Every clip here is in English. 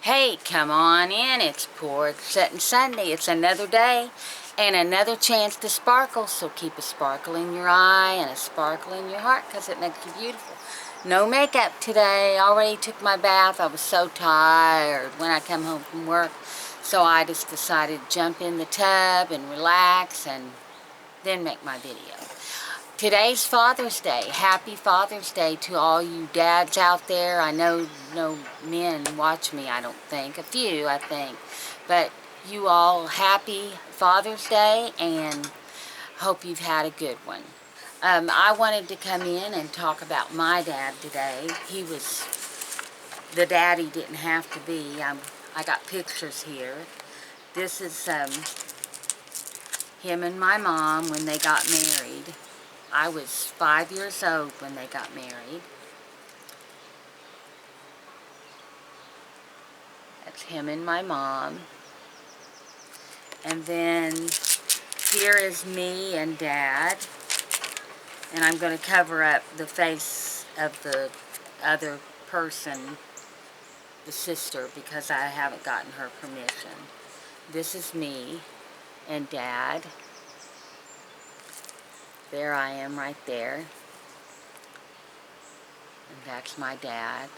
Hey, come on in. It's Porch, Settin Sunday. It's another day and another chance to sparkle. So keep a sparkle in your eye and a sparkle in your heart because it makes you beautiful. No makeup today. Already took my bath. I was so tired when I come home from work. So I just decided to jump in the tub and relax and then make my video. Today's Father's Day. Happy Father's Day to all you dads out there. I know no men watch me, I don't think. A few, I think. But you all, happy Father's Day, and hope you've had a good one. I wanted to come in and talk about my dad today. He was, the daddy didn't have to be. I got pictures here. This is him and my mom when they got married. I was 5 years old when they got married. That's him and my mom. And then here is me and Dad. And I'm going to cover up the face of the other person, the sister, because I haven't gotten her permission. This is me and Dad. There I am right there. And that's my dad.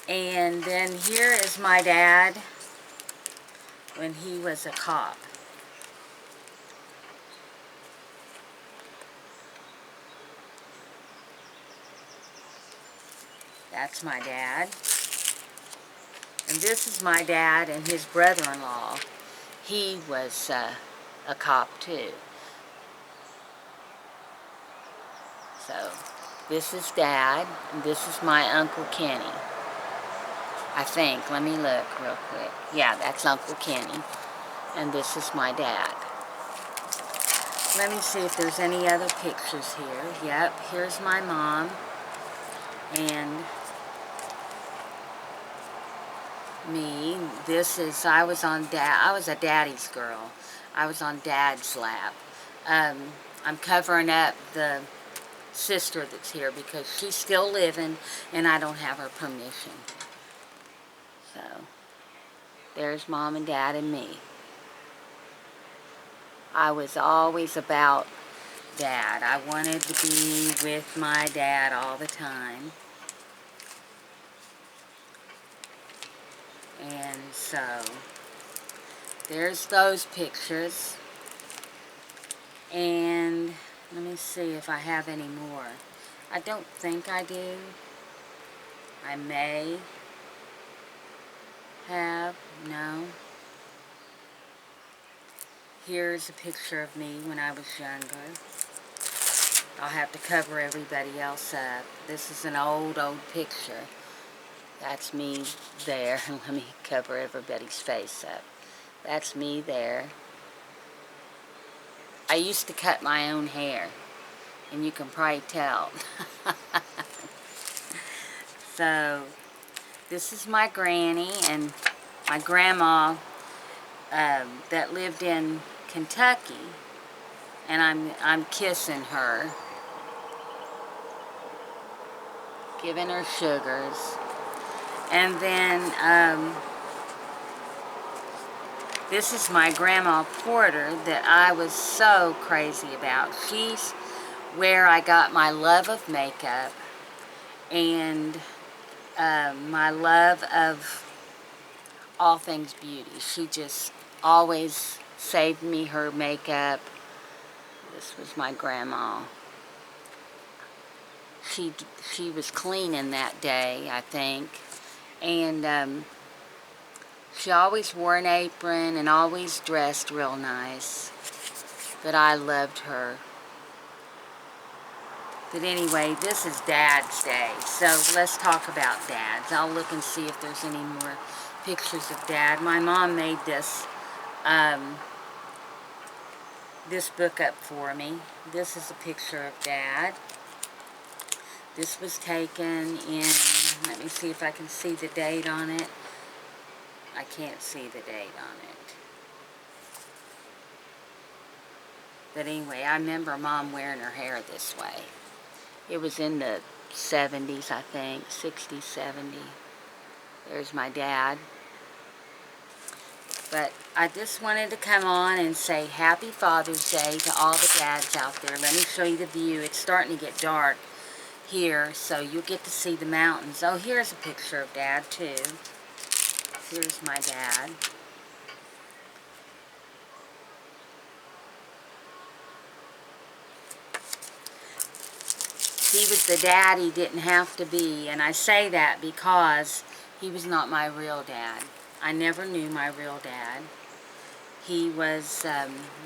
And then here is my dad when he was a cop. That's my dad. And this is my dad and his brother-in-law. He was a cop too. So this is Dad, and this is my Uncle Kenny. I think. Let me look real quick. Yeah, that's Uncle Kenny. And this is my dad. Let me see if there's any other pictures here. Yep, here's my mom. And me. This is, I was a daddy's girl. I was on Dad's lap. I'm covering up the sister that's here because she's still living and I don't have her permission. So, there's Mom and Dad and me. I was always about Dad. I wanted to be with my dad all the time. And so, there's those pictures. And let me see if I have any more. I don't think I do. I may have. No. Here's a picture of me when I was younger. I'll have to cover everybody else up. This is an old picture. That's me there. Let me cover everybody's face up. That's me there. I used to cut my own hair, and you can probably tell. So, this is my granny and my grandma that lived in Kentucky, and I'm kissing her, giving her sugars. And then this is my grandma Porter that I was so crazy about. She's where I got my love of makeup and my love of all things beauty. She just always saved me her makeup. This was my grandma. She was cleaning that day, I think. And she always wore an apron and always dressed real nice. But I loved her. But anyway, this is Dad's Day. So let's talk about Dads. I'll look and see if there's any more pictures of Dad. My mom made this this book up for me. This is a picture of Dad. This was taken in, let me see if I can see the date on it. I can't see the date on it. But anyway, I remember Mom wearing her hair this way. It was in the 70s, I think, 60, 70. There's my dad. But I just wanted to come on and say Happy Father's Day to all the dads out there. Let me show you the view. It's starting to get dark here, so you'll get to see the mountains. Oh, here's a picture of Dad, too. Here's my dad. He was the dad he didn't have to be, and I say that because he was not my real dad. I never knew my real dad. He was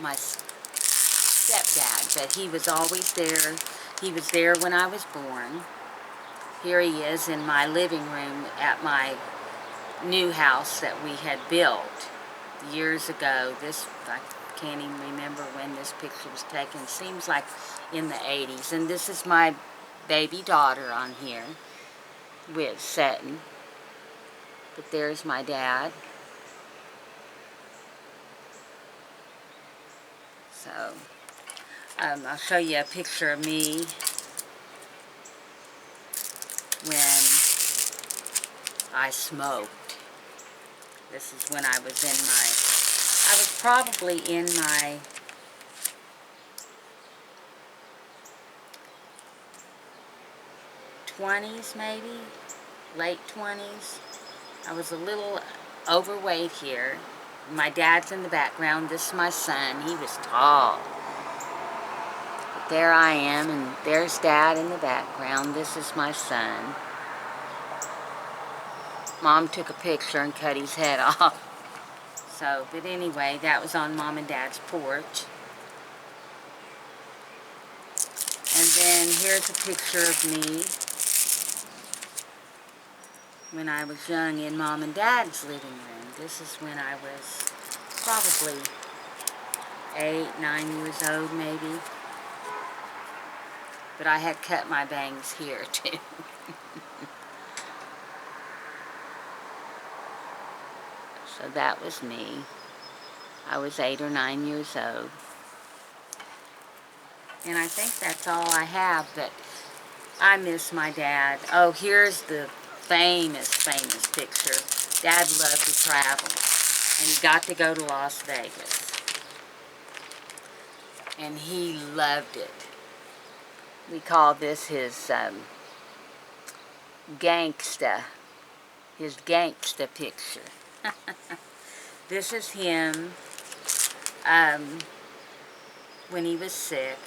my stepdad, but he was always there. He was there when I was born. Here he is in my living room at my new house that we had built years ago. I can't even remember when this picture was taken. Seems like in the 80s. And this is my baby daughter on here with Settin. But there's my dad. So, I'll show you a picture of me when I smoked. This is when I was probably in my '20s, maybe, late 20s. I was a little overweight here. My dad's in the background. This is my son. He was tall. But there I am, and there's Dad in the background. This is my son. Mom took a picture and cut his head off. So, but anyway, that was on Mom and Dad's porch. And then here's a picture of me when I was young in Mom and Dad's living room. This is when I was probably 8, 9 years old, maybe. But I had cut my bangs here, too. So that was me. I was 8 or 9 years old. And I think that's all I have, but I miss my dad. Oh, here's the famous picture. Dad loved to travel, and he got to go to Las Vegas. And he loved it. We call this his gangsta picture. This is him when he was sick.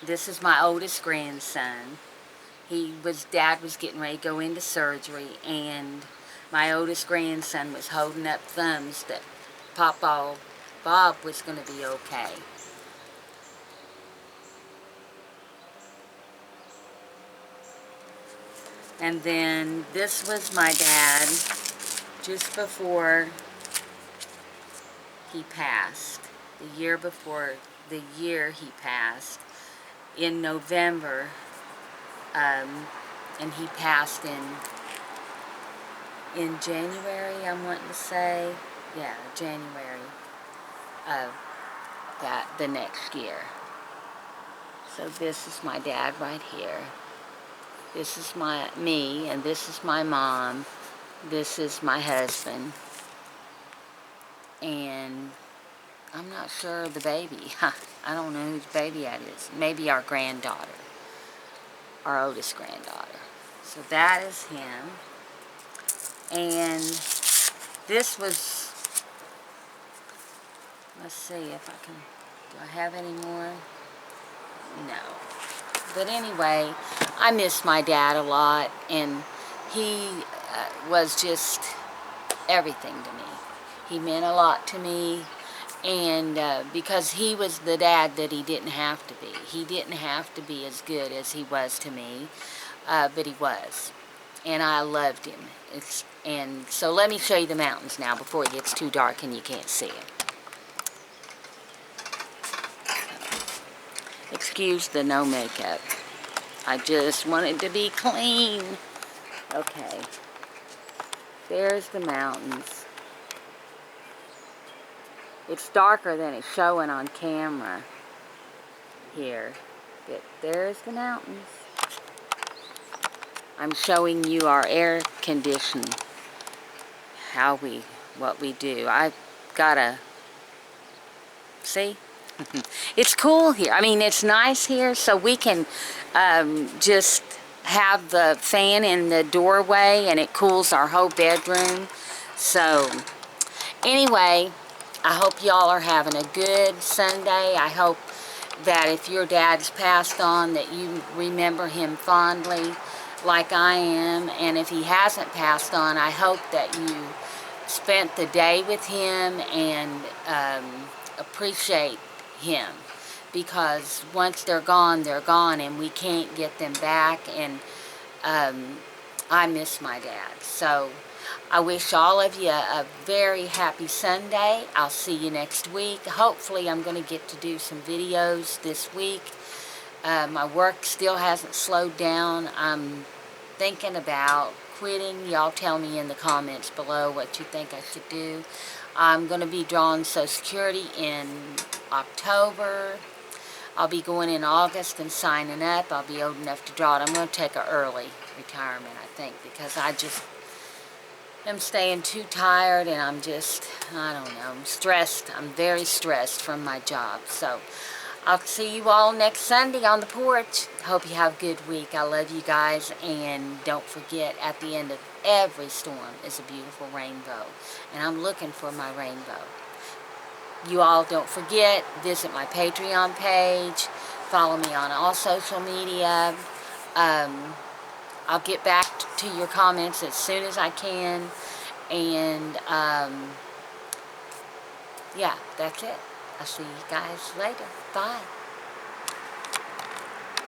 This is my oldest grandson. Dad was getting ready to go into surgery, and my oldest grandson was holding up thumbs that Papa Bob was going to be okay. And then this was my dad just before he passed. The year before the year he passed, in November, and he passed in January, I'm wanting to say. Yeah, January of the next year. So this is my dad right here. This is me, and this is my mom. This is my husband. And I'm not sure of the baby. I don't know whose baby that is. Maybe our granddaughter. Our oldest granddaughter. So that is him. And this was, let's see if I can, do I have any more? No. But anyway, I miss my dad a lot, and he was just everything to me. He meant a lot to me, and because he was the dad that he didn't have to be. He didn't have to be as good as he was to me, but he was. And I loved him. And so let me show you the mountains now before it gets too dark and you can't see it. Excuse the no makeup. I just wanted to be clean. Okay. There's the mountains. It's darker than it's showing on camera here. But there's the mountains. I'm showing you our air condition, what we do. I've got a, see? It's cool here. I mean, it's nice here, so we can just have the fan in the doorway and it cools our whole bedroom. So, anyway, I hope y'all are having a good Sunday. I hope that if your dad's passed on, that you remember him fondly like I am. And if he hasn't passed on, I hope that you spent the day with him and appreciate him. Because once they're gone, and we can't get them back. And I miss my dad. So I wish all of you a very happy Sunday. I'll see you next week. Hopefully I'm going to get to do some videos this week. My work still hasn't slowed down. I'm thinking about quitting. Y'all tell me in the comments below what you think I should do. I'm going to be drawing Social Security in October. I'll be going in August and signing up. I'll be old enough to draw it. I'm going to take an early retirement, I think, because I just am staying too tired, and I'm just, I don't know, I'm stressed. I'm very stressed from my job. So I'll see you all next Sunday on the porch. Hope you have a good week. I love you guys, and don't forget, at the end of every storm is a beautiful rainbow, and I'm looking for my rainbow. You all don't forget, visit my Patreon page, follow me on all social media. I'll get back to your comments as soon as I can, and yeah, that's it. I'll see you guys later. Bye.